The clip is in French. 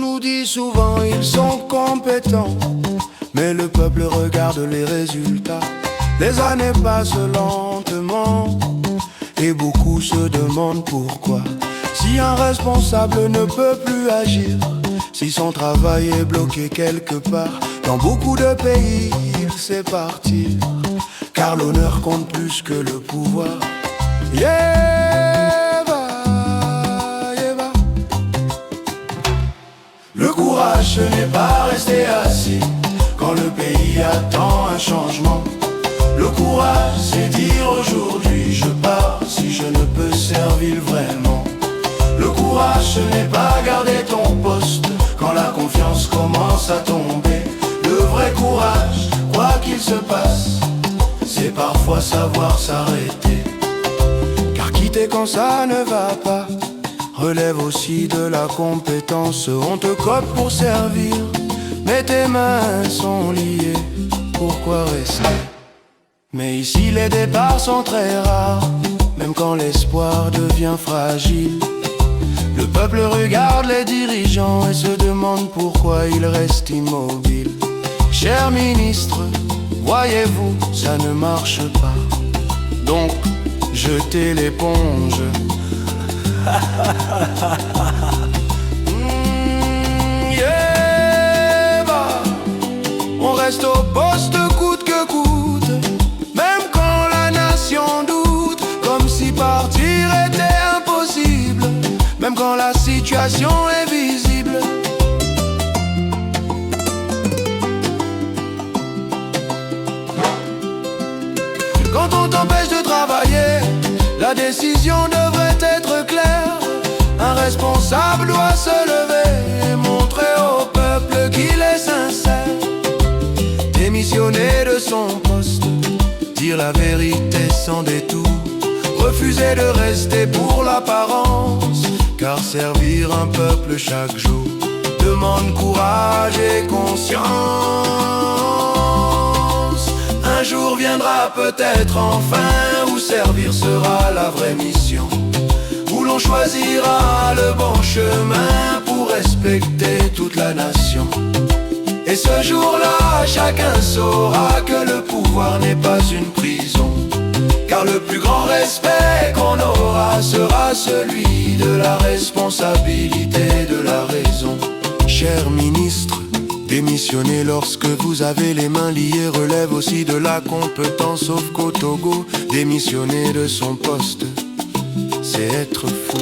nous dit souvent ils sont compétents, mais le peuple regarde les résultats. Les années passent lentement et beaucoup se demandent pourquoi. Si un responsable ne peut plus agir, si son travail est bloqué quelque part, dans beaucoup de pays il sait partir, car l'honneur compte plus que le pouvoir. Le courage, ce n'est pas rester assis quand le pays attend un changement. Le courage, c'est dire aujourd'hui je pars si je ne peux servir vraiment. Le courage, ce n'est pas garder ton poste quand la confiance commence à tomber. Le vrai courage, quoi qu'il se passe, c'est parfois savoir s'arrêter. Car quitter quand ça ne va pas relève aussi de la compétence. On te cope pour servir, mais tes mains sont liées, pourquoi rester? Mais ici les départs sont très rares, même quand l'espoir devient fragile. Le peuple regarde les dirigeants et se demande pourquoi ils restent immobiles. Cher ministre, voyez-vous, ça ne marche pas, donc jetez l'éponge. On reste au poste coûte que coûte, même quand la nation doute, comme si partir était impossible, même quand la situation est visible. Quand on t'empêche de travailler, la décision devrait être claire. Un responsable doit se lever et montrer au peuple qu'il est sincère. Démissionner de son poste, dire la vérité sans détour, refuser de rester pour l'apparence, car servir un peuple chaque jour demande courage et conscience. Un jour viendra peut-être enfin où servir sera la vraie mission, où l'on choisira le bon chemin pour respecter toute la nation. Et ce jour-là, chacun saura que le pouvoir n'est pas une prison, car le plus grand respect qu'on aura sera celui de la responsabilité de la raison. Cher ministre, démissionner lorsque vous avez les mains liées relève aussi de la compétence, sauf qu'au Togo, démissionner de son poste, c'est être fou.